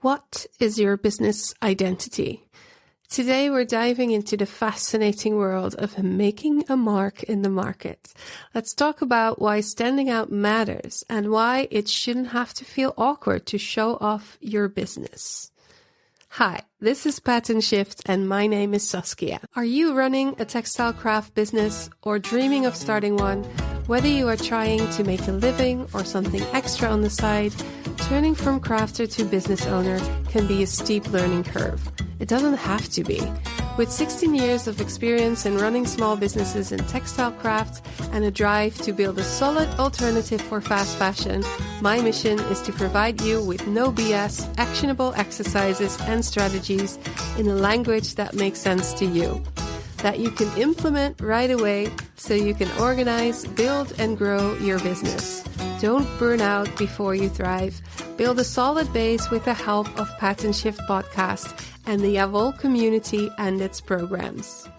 What is your business identity? Today we're diving into the fascinating world of making a mark in the market. Let's talk about why standing out matters and why it shouldn't have to feel awkward to show off your business. Hi, this is Pattern Shift and my name is Saskia. Are you running a textile craft business or dreaming of starting one? Whether you are trying to make a living or something extra on the side, turning from crafter to business owner can be a steep learning curve. It doesn't have to be. With 16 years of experience in running small businesses in textile crafts and a drive to build a solid alternative for fast fashion, my mission is to provide you with no BS, actionable exercises and strategies in a language that makes sense to you, that you can implement right away so you can organize, build, and grow your business. Don't burn out before you thrive. Build a solid base with the help of Pattern Shift podcast and the Unraveling community and its programs.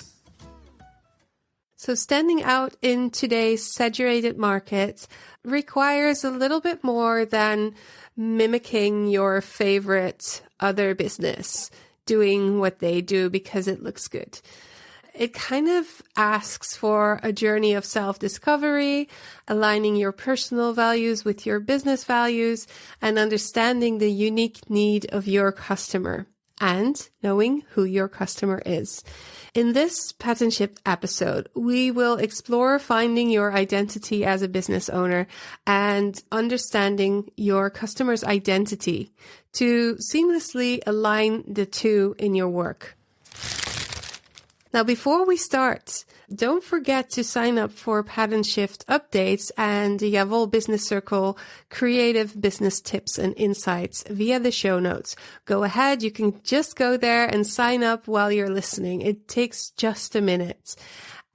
So standing out in today's saturated market requires a little bit more than mimicking your favorite other business, doing what they do because it looks good. It kind of asks for a journey of self-discovery, aligning your personal values with your business values, and understanding the unique need of your customer and knowing who your customer is. In this Pattern Shift episode, we will explore finding your identity as a business owner and understanding your customer's identity to seamlessly align the two in your work. Now, before we start, don't forget to sign up for Pattern Shift updates and the Unraveling Business Circle creative business tips and insights via the show notes. Go ahead, you can just go there and sign up while you're listening. It takes just a minute.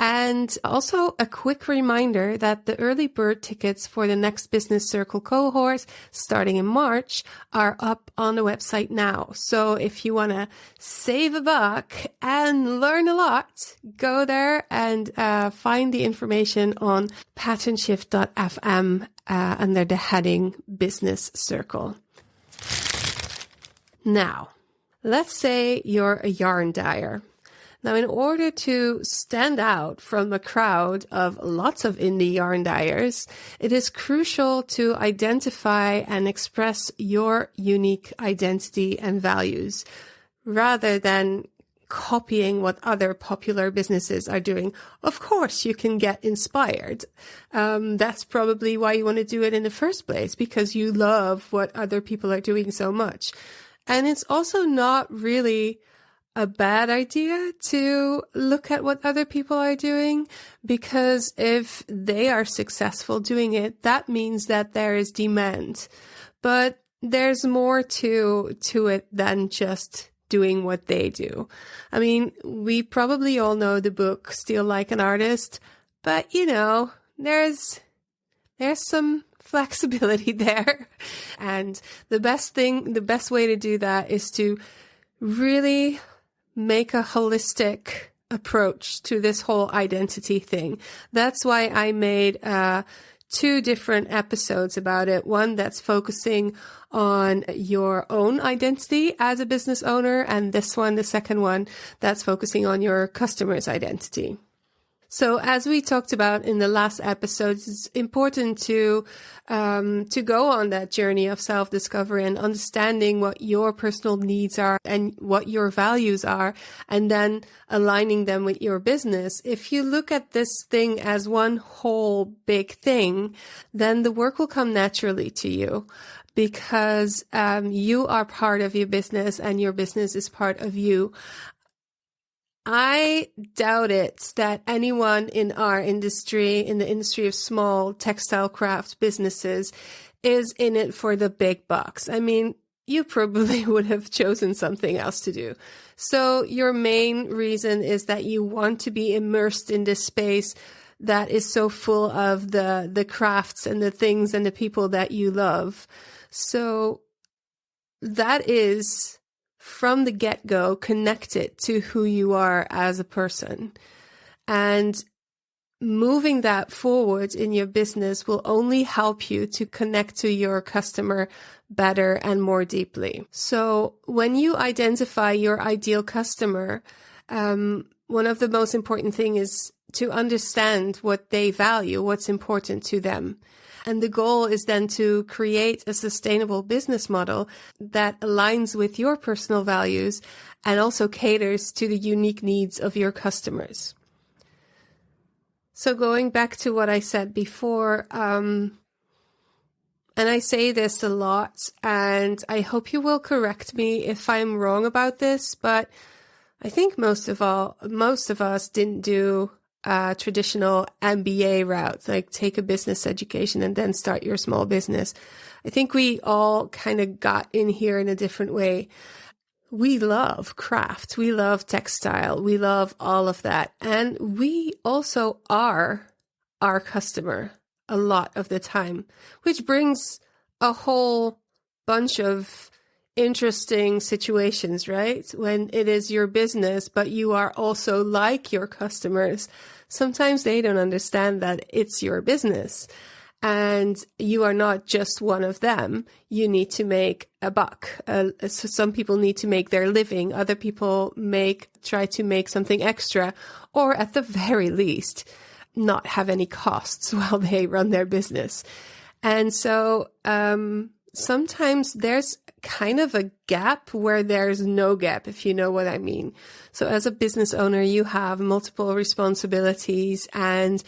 And also a quick reminder that the early bird tickets for the next Business Circle cohort starting in March are up on the website now. So if you want to save a buck and learn a lot, go there and find the information on patternshift.fm under the heading Business Circle. Now, let's say you're a yarn dyer. Now, in order to stand out from a crowd of lots of indie yarn dyers, it is crucial to identify and express your unique identity and values rather than copying what other popular businesses are doing. Of course, you can get inspired. That's probably why you want to do it in the first place, because you love what other people are doing so much. And it's also not really a bad idea to look at what other people are doing, because if they are successful doing it, that means that there is demand. But there's more to it than just doing what they do. I mean, we probably all know the book Steal Like an Artist, but there's some flexibility there. And the best way to do that is to really make a holistic approach to this whole identity thing. That's why I made 2 different episodes about it. One that's focusing on your own identity as a business owner, and this one, the second one, that's focusing on your customer's identity. So as we talked about in the last episodes, it's important to go on that journey of self-discovery and understanding what your personal needs are and what your values are, and then aligning them with your business. If you look at this thing as one whole big thing, then the work will come naturally to you, because you are part of your business and your business is part of you. I doubt it that anyone in our industry, in the industry of small textile craft businesses, is in it for the big bucks. I mean, you probably would have chosen something else to do. So your main reason is that you want to be immersed in this space that is so full of the crafts and the things and the people that you love. So that is, from the get-go, connected to who you are as a person. And moving that forward in your business will only help you to connect to your customer better and more deeply. So when you identify your ideal customer, one of the most important things is to understand what they value, what's important to them. And the goal is then to create a sustainable business model that aligns with your personal values and also caters to the unique needs of your customers. So going back to what I said before, and I say this a lot, and I hope you will correct me if I'm wrong about this, but I think most of us didn't do a traditional MBA route, like take a business education and then start your small business. I think we all kind of got in here in a different way. We love craft. We love textile. We love all of that. And we also are our customer a lot of the time, which brings a whole bunch of interesting situations, right? When it is your business, but you are also like your customers. Sometimes they don't understand that it's your business. And you are not just one of them. You need to make a buck. So some people need to make their living. Other people try to make something extra, or at the very least, not have any costs while they run their business. And so sometimes there's kind of a gap where there's no gap, if you know what I mean. So as a business owner, you have multiple responsibilities, and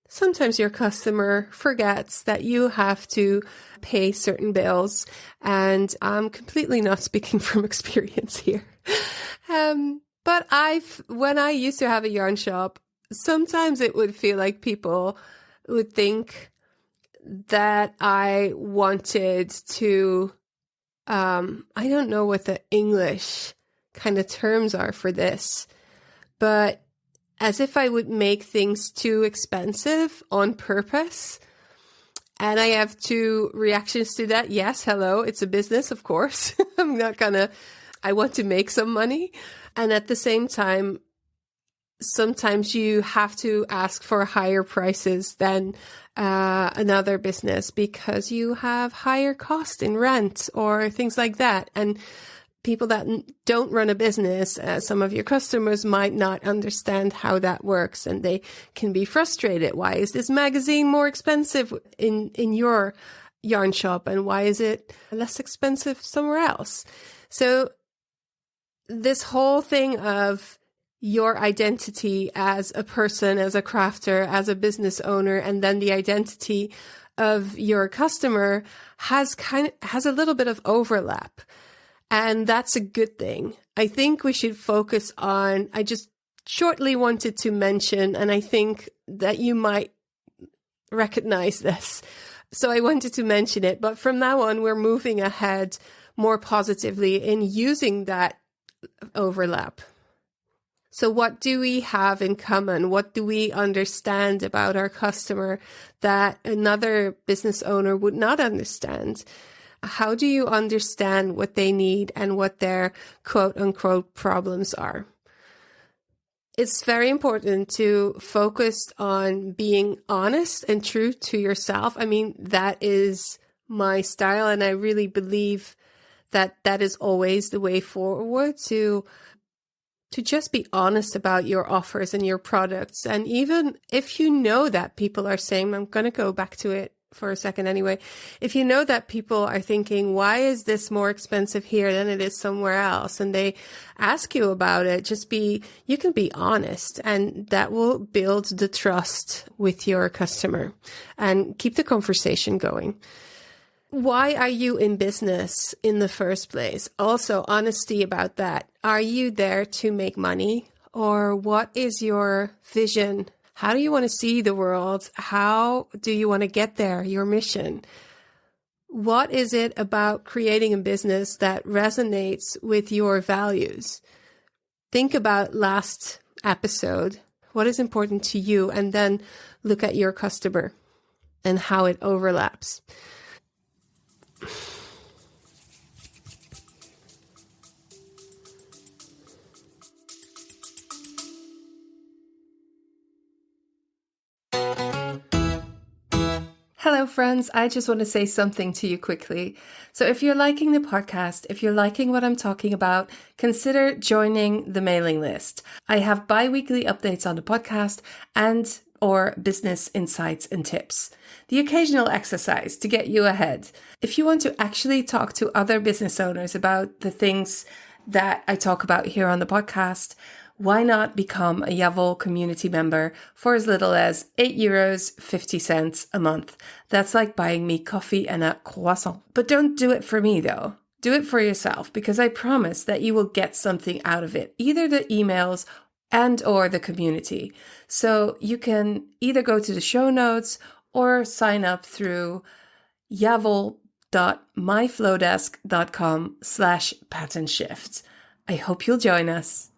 sometimes your customer forgets that you have to pay certain bills. And I'm completely not speaking from experience here. But when I used to have a yarn shop, sometimes it would feel like people would think that I wanted to, I don't know what the English kind of terms are for this, but as if I would make things too expensive on purpose. And I have two reactions to that. Yes, hello, it's a business, of course. I want to make some money. And at the same time, sometimes you have to ask for higher prices than another business because you have higher cost in rent or things like that. And people that don't run a business, some of your customers might not understand how that works, and they can be frustrated. Why is this magazine more expensive in your yarn shop, and why is it less expensive somewhere else? So this whole thing of your identity as a person, as a crafter, as a business owner, and then the identity of your customer has a little bit of overlap. And that's a good thing. I think we should focus on, I just shortly wanted to mention, and I think that you might recognize this. So I wanted to mention it, but from now on, we're moving ahead more positively in using that overlap. So what do we have in common? What do we understand about our customer that another business owner would not understand? How do you understand what they need and what their quote unquote problems are? It's very important to focus on being honest and true to yourself. I mean, that is my style, and I really believe that that is always the way forward, to just be honest about your offers and your products. And even if you know that people are saying, I'm going to go back to it for a second anyway. If you know that people are thinking, why is this more expensive here than it is somewhere else? And they ask you about it, you can be honest, and that will build the trust with your customer and keep the conversation going. Why are you in business in the first place? Also, honesty about that. Are you there to make money, or what is your vision? How do you want to see the world? How do you want to get there? Your mission. What is it about creating a business that resonates with your values? Think about last episode. What is important to you? And then look at your customer and how it overlaps. Hello, friends. I just want to say something to you quickly. So if you're liking the podcast, if you're liking what I'm talking about, consider joining the mailing list. I have bi-weekly updates on the podcast and or business insights and tips. The occasional exercise to get you ahead. If you want to actually talk to other business owners about the things that I talk about here on the podcast, why not become a Yavol community member for as little as €8.50 a month? That's like buying me coffee and a croissant. But don't do it for me though. Do it for yourself, because I promise that you will get something out of it, either the emails and or the community. So you can either go to the show notes or sign up through yavol.myflowdesk.com/pattern-shift. I hope you'll join us.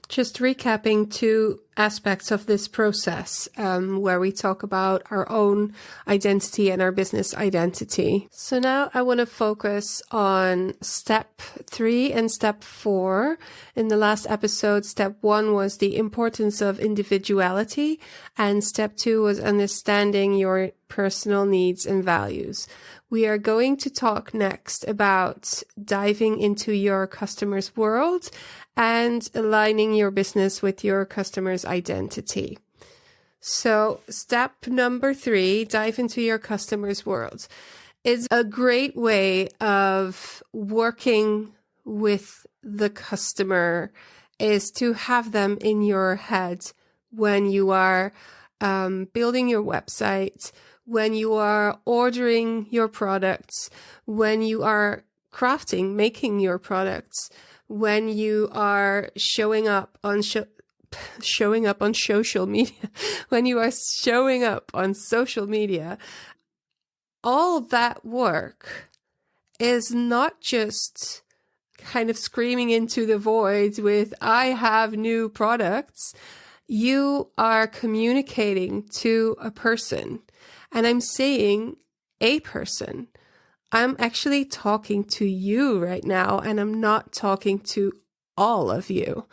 Just recapping two aspects of this process, where we talk about our own identity and our business identity. So now I want to focus on step 3 and step 4. In the last episode, step 1 was the importance of individuality, and step 2 was understanding your personal needs and values. We are going to talk next about diving into your customer's world and aligning your business with your customer's identity. So step number 3, dive into your customer's world, is a great way of working with the customer, is to have them in your head when you are building your website, when you are ordering your products, when you are making your products, when you are showing up on social media, when you are showing up on social media. All that work is not just kind of screaming into the void with, I have new products. You are communicating to a person. And I'm saying a person. I'm actually talking to you right now, and I'm not talking to all of you,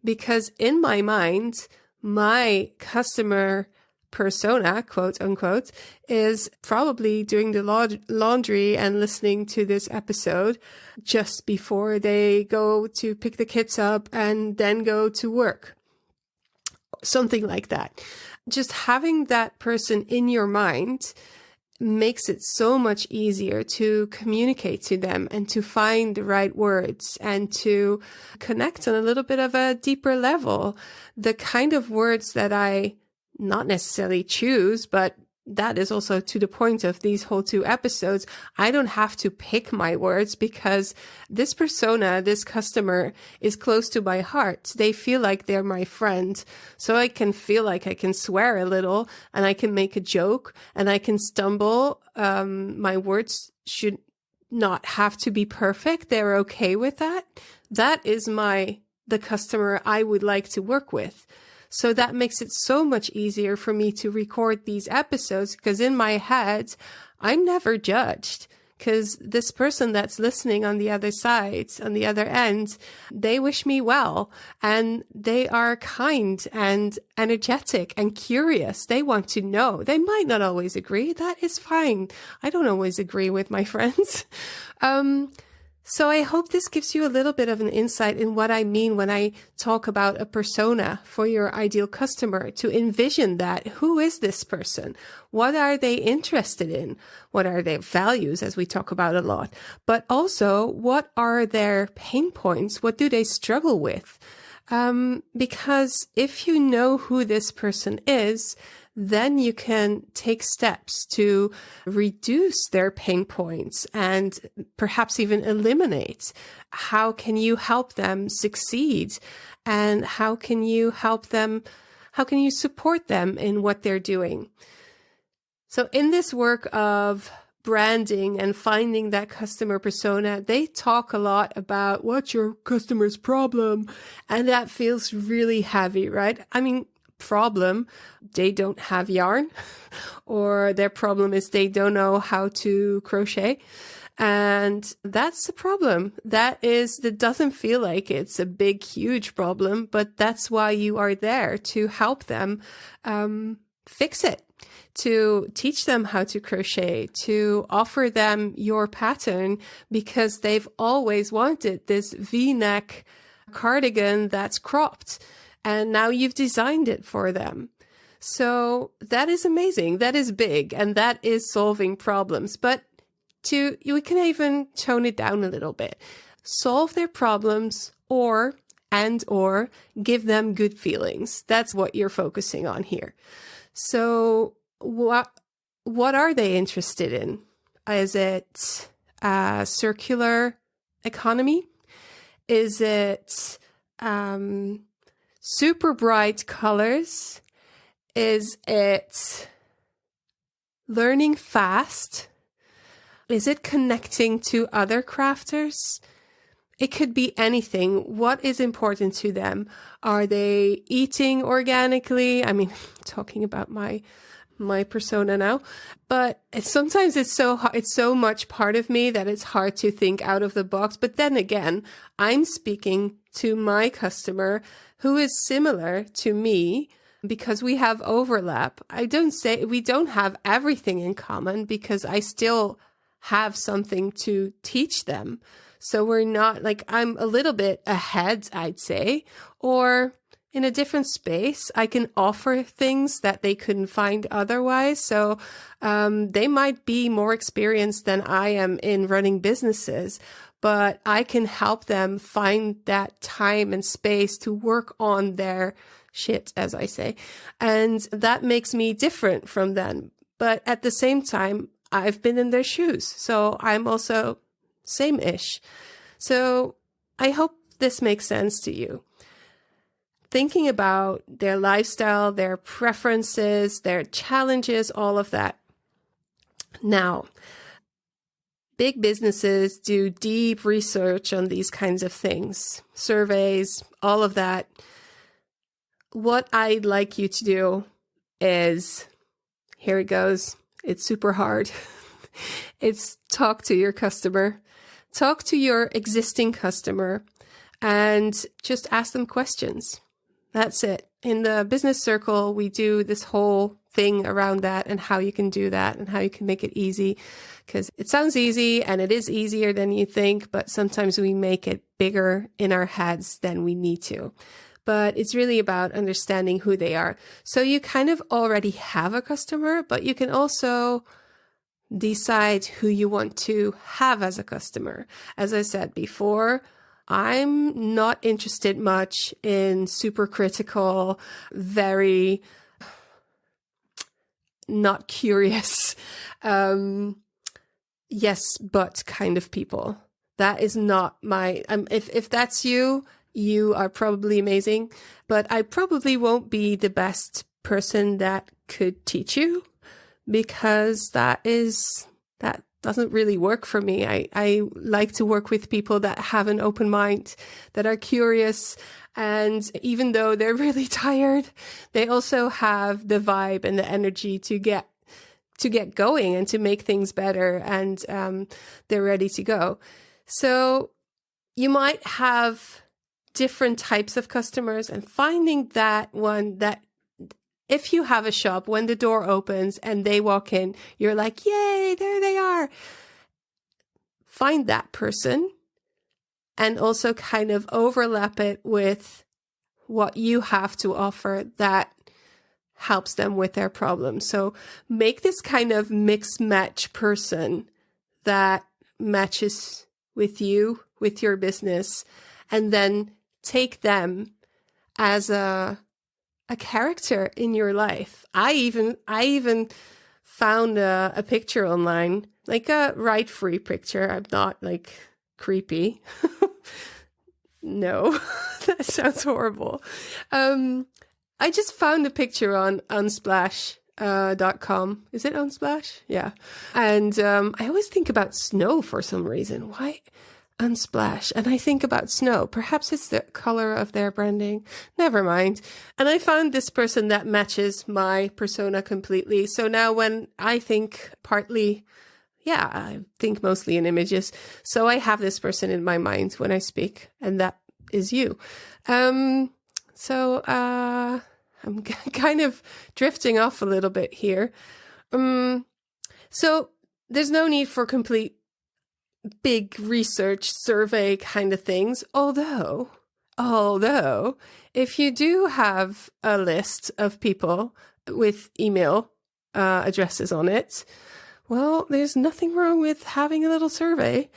because in my mind, my customer persona, quote unquote, is probably doing the laundry and listening to this episode just before they go to pick the kids up and then go to work. Something like that. Just having that person in your mind makes it so much easier to communicate to them and to find the right words and to connect on a little bit of a deeper level. The kind of words that I not necessarily choose, but that is also to the point of these whole 2 episodes. I don't have to pick my words because this persona, this customer is close to my heart. They feel like they're my friend. So I can feel like I can swear a little and I can make a joke and I can stumble. My words should not have to be perfect. They're okay with that. That is the customer I would like to work with. So that makes it so much easier for me to record these episodes, because in my head, I'm never judged, because this person that's listening on the other side, on the other end, they wish me well, and they are kind and energetic and curious. They want to know. They might not always agree. That is fine. I don't always agree with my friends. So I hope this gives you a little bit of an insight in what I mean when I talk about a persona for your ideal customer, to envision that. Who is this person? What are they interested in? What are their values, as we talk about a lot? But also, what are their pain points? What do they struggle with? Because if you know who this person is, then you can take steps to reduce their pain points and perhaps even eliminate. How can you help them succeed? And how can you help them? How can you support them in what they're doing? So in this work of branding and finding that customer persona, they talk a lot about what's your customer's problem. And that feels really heavy, right? I mean, problem, they don't have yarn, or their problem is they don't know how to crochet. And that's the problem. That doesn't feel like it's a big, huge problem, but that's why you are there, to help them fix it, to teach them how to crochet, to offer them your pattern, because they've always wanted this V-neck cardigan that's cropped, and now you've designed it for them. So that is amazing. That is big, and that is solving problems. But we can even tone it down a little bit. Solve their problems, or give them good feelings. That's what you're focusing on here. So what are they interested in? Is it circular economy? Is it super bright colors? Is it learning fast? Is it connecting to other crafters? It could be anything. What is important to them? Are they eating organically? I mean, talking about my persona now, but sometimes it's so much part of me that it's hard to think out of the box. But then again, I'm speaking to my customer who is similar to me, because we have overlap. I don't say we don't have everything in common, because I still have something to teach them. So we're not like, I'm a little bit ahead, I'd say, or in a different space. I can offer things that they couldn't find otherwise. So they might be more experienced than I am in running businesses, but I can help them find that time and space to work on their shit, as I say. And that makes me different from them. But at the same time, I've been in their shoes. So I'm also same-ish. So I hope this makes sense to you. Thinking about their lifestyle, their preferences, their challenges, all of that. Now, big businesses do deep research on these kinds of things, surveys, all of that. What I'd like you to do is, here it goes. It's super hard. It's talk to your customer. Talk to your existing customer and just ask them questions. That's it. In the business circle, we do this whole thing around that and how you can do that and how you can make it easy, because it sounds easy and it is easier than you think, but sometimes we make it bigger in our heads than we need to. But it's really about understanding who they are. So you kind of already have a customer, but you can also decide who you want to have as a customer. As I said before, I'm not interested much in super critical, very not curious, yes, but kind of people. That is not my, if that's you, you are probably amazing, but I probably won't be the best person that could teach you, because that doesn't really work for me. I like to work with people that have an open mind, that are curious, and even though they're really tired, they also have the vibe and the energy to get going and to make things better, and they're ready to go. So you might have different types of customers, and finding that one that if you have a shop, when the door opens and they walk in, you're like, yay, there they are. Find that person and also kind of overlap it with what you have to offer that helps them with their problems. So make this kind of mix match person that matches with you, with your business, and then take them as a character in your life. I even found a picture online, like a right-free picture. I'm not like creepy. No, that sounds horrible. I just found a picture on Unsplash .com. Is it Unsplash? Yeah. And I always think about snow for some reason. Why Unsplash? And I think about snow. Perhaps it's the color of their branding. Never mind. And I found this person that matches my persona completely. So now when I think I think mostly in images. So I have this person in my mind when I speak, and that is you. I'm kind of drifting off a little bit here. So there's no need for complete big research survey kind of things. Although, if you do have a list of people with email addresses on it, well, there's nothing wrong with having a little survey.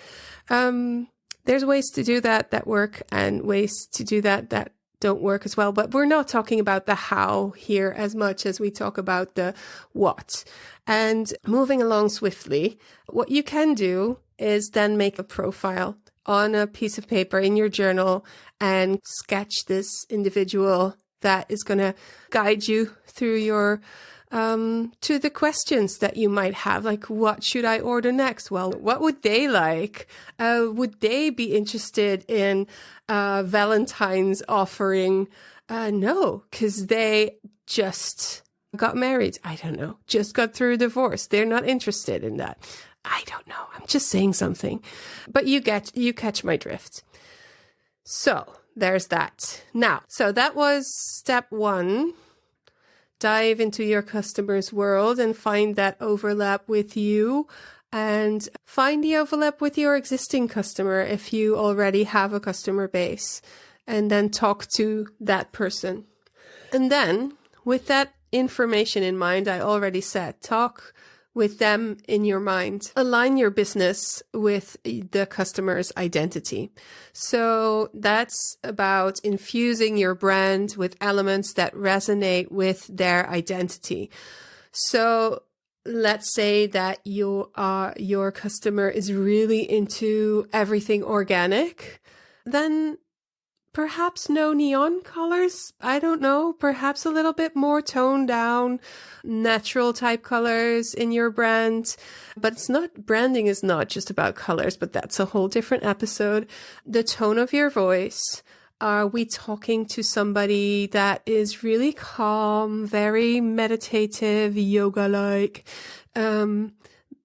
There's ways to do that work, and ways to do that don't work as well. But we're not talking about the how here as much as we talk about the what. And moving along swiftly, what you can do is then make a profile on a piece of paper in your journal and sketch this individual that is going to guide you through your to the questions that you might have, like, what should I order next? Well, what would they like? Would they be interested in Valentine's offering? No, because they just got married. I don't know. Just got through a divorce. They're not interested in that. I don't know. I'm just saying something. But you catch my drift. So there's that. Now, so that was step 1. Dive into your customer's world and find that overlap with you, and find the overlap with your existing customer if you already have a customer base, and then talk to that person. And then with that information in mind, I already said, talk with them in your mind. Align your business with the customer's identity. So that's about infusing your brand with elements that resonate with their identity. So let's say that your customer is really into everything organic, then perhaps no neon colors. I don't know. Perhaps a little bit more toned down, natural type colors in your brand. But branding is not just about colors, but that's a whole different episode. The tone of your voice. Are we talking to somebody that is really calm, very meditative, yoga-like?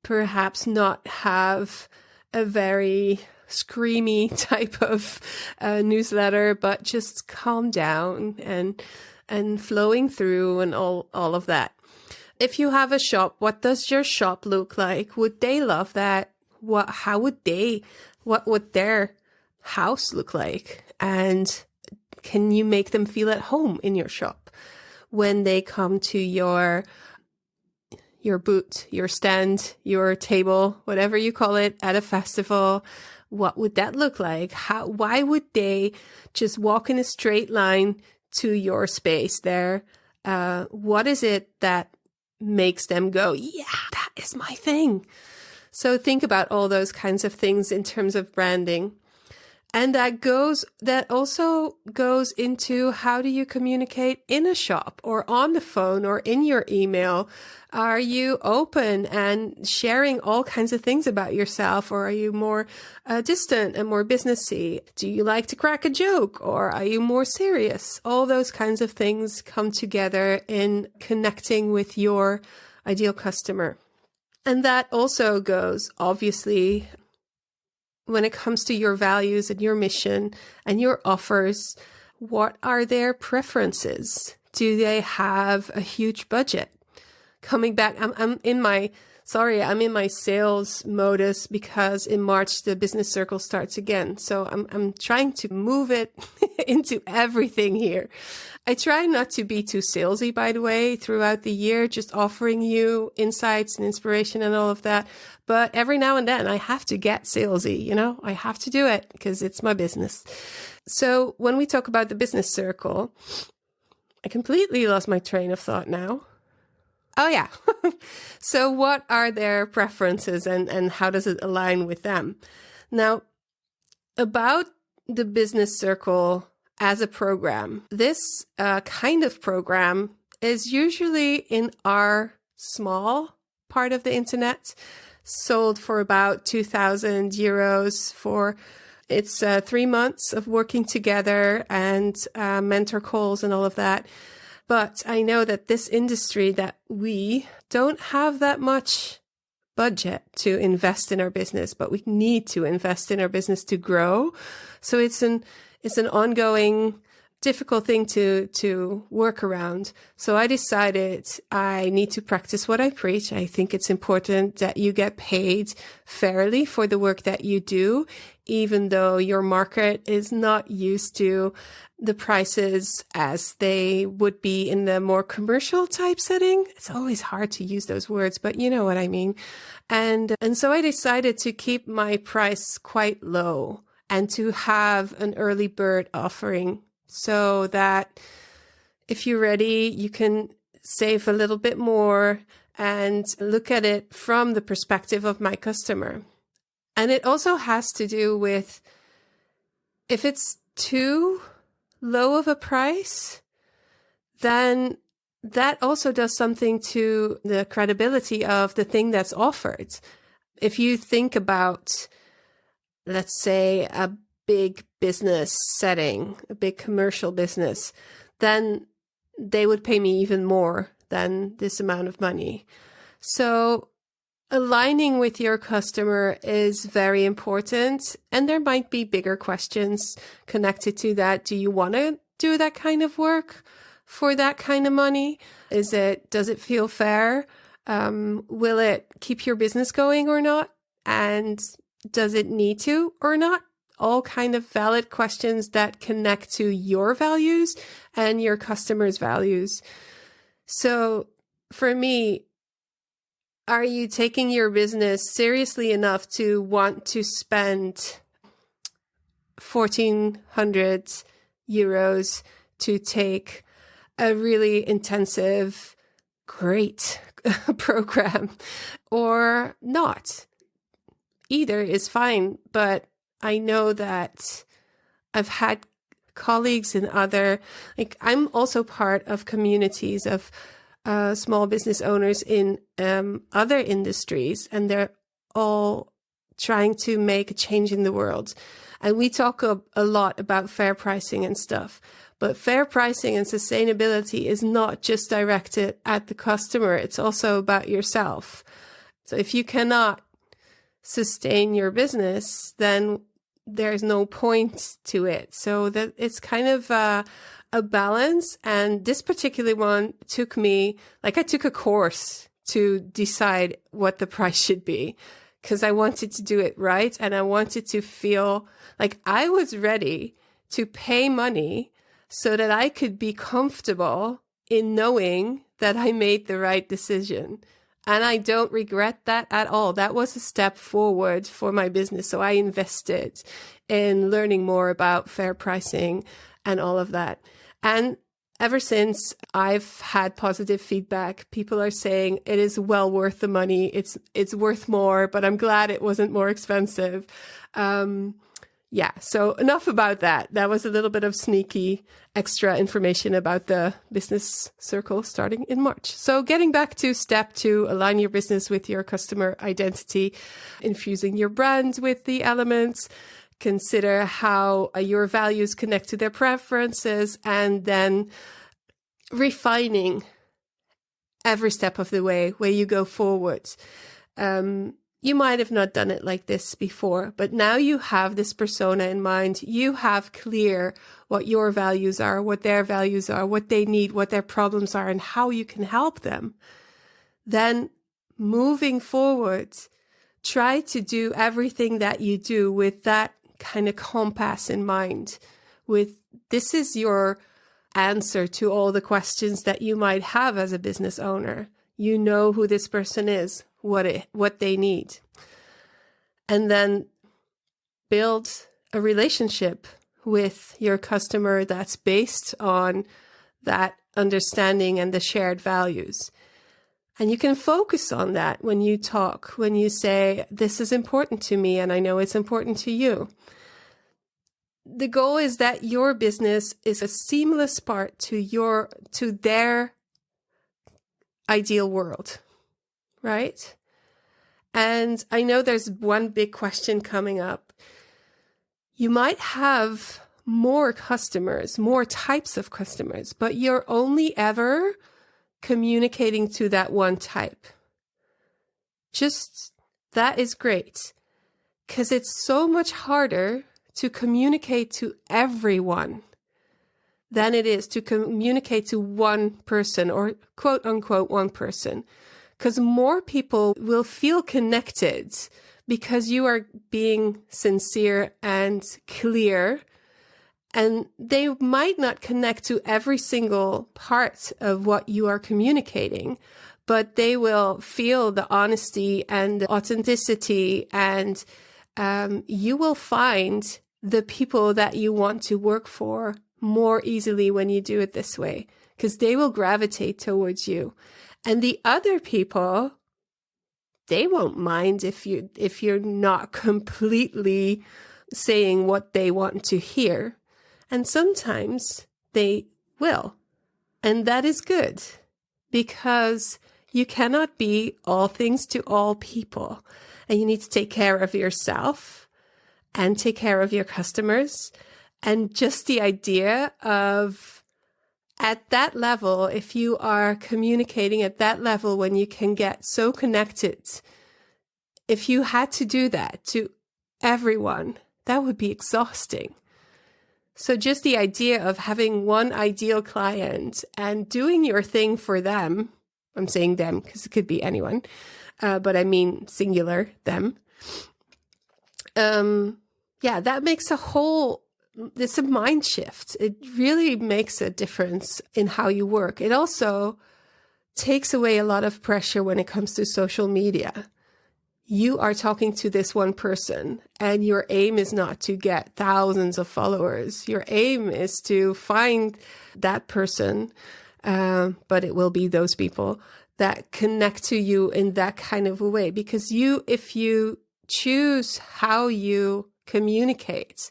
Perhaps not have a very screamy type of newsletter, but just calm down and flowing through and all of that. If you have a shop, what does your shop look like? Would they love that? What would their house look like? And can you make them feel at home in your shop when they come to your booth, your stand, your table, whatever you call it, at a festival? What would that look like? Why would they just walk in a straight line to your space there? What is it that makes them go, yeah, that is my thing? So think about all those kinds of things in terms of branding. And that also goes into, how do you communicate in a shop or on the phone or in your email? Are you open and sharing all kinds of things about yourself, or are you more distant and more businessy? Do you like to crack a joke, or are you more serious? All those kinds of things come together in connecting with your ideal customer. And that also goes, obviously, when it comes to your values and your mission and your offers. What are their preferences? Do they have a huge budget? Coming back, I'm in my sales modus, because in March the business circle starts again. So I'm trying to move it into everything here. I try not to be too salesy, by the way, throughout the year, just offering you insights and inspiration and all of that. But every now and then I have to get salesy, I have to do it because it's my business. So when we talk about the business circle, I completely lost my train of thought now. Oh yeah. So what are their preferences and how does it align with them? Now, about the business circle as a program, this kind of program is usually in our small part of the internet, sold for about 2,000 euros for it's 3 months of working together and mentor calls and all of that. But I know that this industry, that we don't have that much budget to invest in our business, but we need to invest in our business to grow. So it's an ongoing difficult thing to work around. So I decided I need to practice what I preach. I think it's important that you get paid fairly for the work that you do, even though your market is not used to the prices as they would be in the more commercial type setting. It's always hard to use those words, but you know what I mean. And so I decided to keep my price quite low and to have an early bird offering, so that if you're ready, you can save a little bit more and look at it from the perspective of my customer. And it also has to do with, if it's too low of a price, then that also does something to the credibility of the thing that's offered. If you think about, let's say, a big business setting, a big commercial business, then they would pay me even more than this amount of money. So aligning with your customer is very important. And there might be bigger questions connected to that. Do you want to do that kind of work for that kind of money? Does it feel fair? Will it keep your business going or not? And does it need to or not? All kind of valid questions that connect to your values and your customer's values. So for me, are you taking your business seriously enough to want to spend 1,400 euros to take a really intensive, great program, or not? Either is fine, but I know that I've had colleagues in I'm also part of communities of small business owners in other industries, and they're all trying to make a change in the world. And we talk a lot about fair pricing and stuff, but fair pricing and sustainability is not just directed at the customer. It's also about yourself. So if you cannot sustain your business, then there's no point to it. So that it's kind of a balance. And this particular one took me, I took a course to decide what the price should be, because I wanted to do it right. And I wanted to feel like I was ready to pay money so that I could be comfortable in knowing that I made the right decision. And I don't regret that at all. That was a step forward for my business. So I invested in learning more about fair pricing and all of that. And ever since, I've had positive feedback. People are saying it is well worth the money. It's worth more, but I'm glad it wasn't more expensive. Yeah, so enough about that. That was a little bit of sneaky extra information about the business circle starting in March. So getting back to step 2, align your business with your customer identity, infusing your brand with the elements, consider how your values connect to their preferences, and then refining every step of the way where you go forward. You might have not done it like this before, but now you have this persona in mind. You have clear what your values are, what their values are, what they need, what their problems are, and how you can help them. Then moving forward, try to do everything that you do with that kind of compass in mind. This is your answer to all the questions that you might have as a business owner. You know who this person is, what they need. And then build a relationship with your customer that's based on that understanding and the shared values. And you can focus on that when you talk, when you say, this is important to me and I know it's important to you. The goal is that your business is a seamless part to their ideal world, right? And I know there's one big question coming up. You might have more customers, more types of customers, but you're only ever communicating to that one type. Just that is great, because it's so much harder to communicate to everyone than it is to communicate to one person, or quote unquote one person, because more people will feel connected because you are being sincere and clear, and they might not connect to every single part of what you are communicating, but they will feel the honesty and the authenticity, and you will find the people that you want to work for more easily when you do it this way, because they will gravitate towards you. And the other people, they won't mind if you're not completely saying what they want to hear. And sometimes they will. And that is good, because you cannot be all things to all people. And you need to take care of yourself and take care of your customers. And just the idea of, at that level, if you are communicating at that level, when you can get so connected, if you had to do that to everyone, that would be exhausting. So just the idea of having one ideal client and doing your thing for them, I'm saying them because it could be anyone, but I mean singular, them. That makes it's a mind shift. It really makes a difference in how you work. It also takes away a lot of pressure when it comes to social media. You are talking to this one person, and your aim is not to get thousands of followers. Your aim is to find that person, but it will be those people that connect to you in that kind of a way. Because if you choose how you communicate,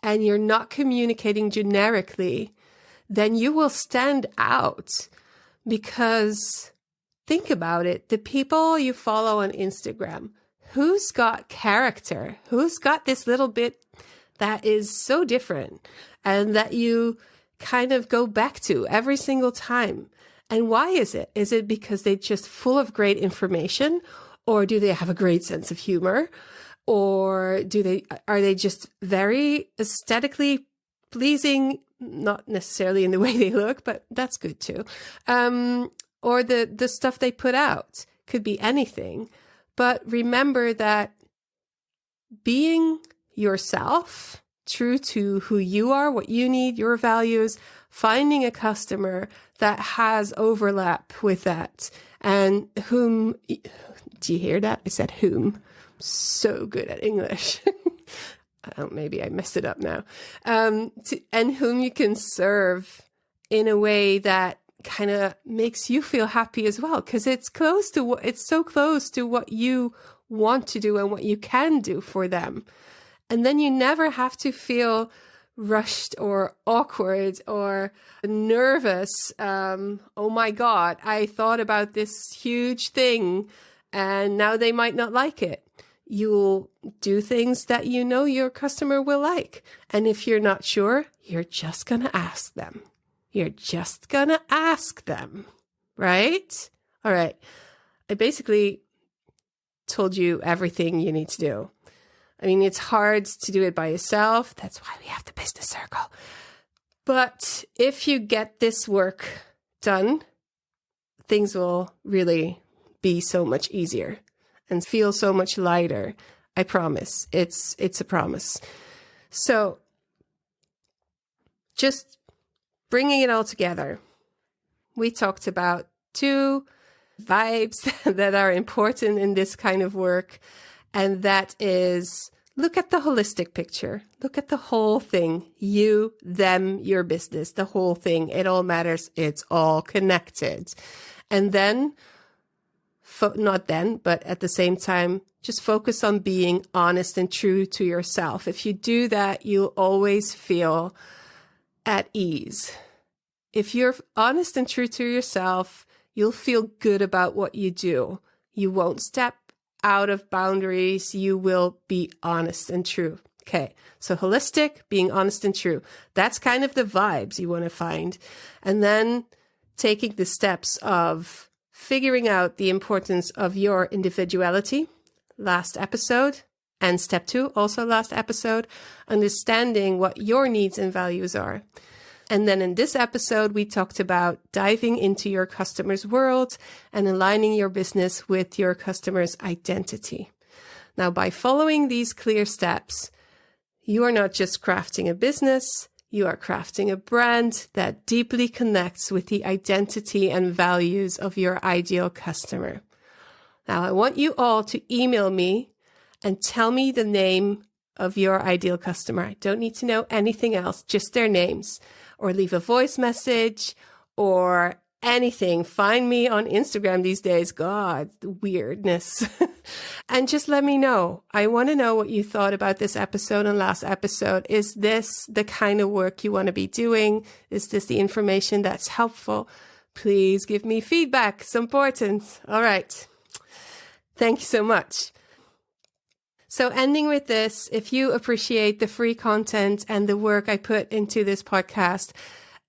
and you're not communicating generically, then you will stand out. Because think about it, the people you follow on Instagram, who's got character? Who's got this little bit that is so different and that you kind of go back to every single time? And why is it? Is it because they're just full of great information? Or do they have a great sense of humor? Or are they just very aesthetically pleasing? Not necessarily in the way they look, but that's good too. Or the stuff they put out could be anything. But remember that being yourself, true to who you are, what you need, your values, finding a customer that has overlap with that, and whom, do you hear that? I said whom. So good at English. Maybe I messed it up now. And whom you can serve in a way that kind of makes you feel happy as well, because it's so close to what you want to do and what you can do for them. And then you never have to feel rushed or awkward or nervous. Oh my God, I thought about this huge thing and now they might not like it. You'll do things that you know your customer will like. And if you're not sure, you're just going to ask them. You're just going to ask them, right? All right. I basically told you everything you need to do. I mean, it's hard to do it by yourself. That's why we have the business circle. But if you get this work done, things will really be so much easier and feel so much lighter. I promise. It's a promise. So just bringing it all together. We talked about 2 vibes that are important in this kind of work. And that is, look at the holistic picture. Look at the whole thing. You, them, your business, the whole thing. It all matters. It's all connected. And then, but at the same time, just focus on being honest and true to yourself. If you do that, you'll always feel at ease. If you're honest and true to yourself, You'll feel good about what you do. You won't step out of boundaries. You will be honest and true. Okay, so holistic, being honest and true. That's kind of the vibes you want to find. And then taking the steps of figuring out the importance of your individuality, last episode. And step 2, also last episode, understanding what your needs and values are. And then in this episode, we talked about diving into your customer's world and aligning your business with your customer's identity. Now, by following these clear steps, you are not just crafting a business, you are crafting a brand that deeply connects with the identity and values of your ideal customer. Now, I want you all to email me and tell me the name of your ideal customer. I don't need to know anything else, just their names. Or leave a voice message or anything. Find me on Instagram these days. God, the weirdness. And just let me know. I want to know what you thought about this episode and last episode. Is this the kind of work you want to be doing? Is this the information that's helpful? Please give me feedback. It's important. All right. Thank you so much. So ending with this, if you appreciate the free content and the work I put into this podcast,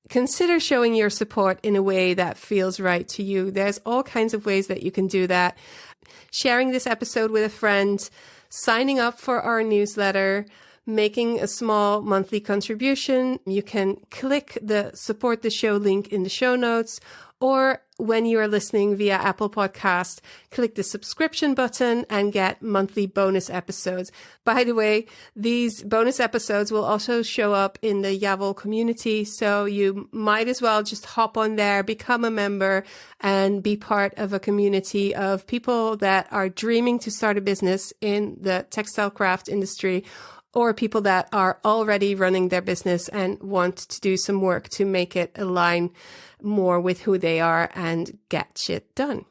consider showing your support in a way that feels right to you. There's all kinds of ways that you can do that. Sharing this episode with a friend, signing up for our newsletter, making a small monthly contribution. You can click the support the show link in the show notes, or when you are listening via Apple Podcast, click the subscription button and get monthly bonus episodes. By the way, these bonus episodes will also show up in the Yavel community, so you might as well just hop on there, become a member, and be part of a community of people that are dreaming to start a business in the textile craft industry, or people that are already running their business and want to do some work to make it align more with who they are and get shit done.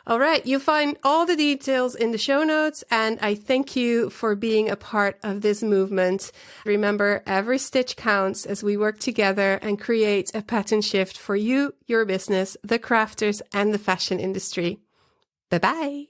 All right, you'll find all the details in the show notes, and I thank you for being a part of this movement. Remember, every stitch counts as we work together and create a pattern shift for you, your business, the crafters, and the fashion industry. Bye-bye.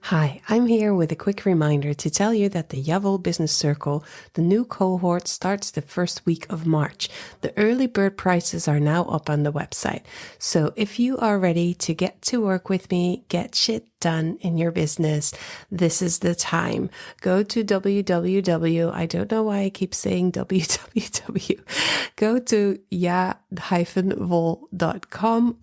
Hi, I'm here with a quick reminder to tell you that the Yavel Business Circle, the new cohort, starts the first week of March. The early bird prices are now up on the website. So if you are ready to get to work with me, get shit done in your business, this is the time. Go to www, I don't know why I keep saying www, go to ya-vol.com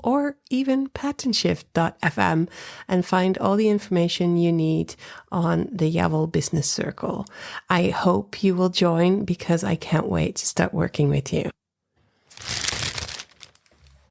or even patternshift.fm and find all the information you need on the Yavel Business Circle. I hope you will join because I can't wait to start working with you.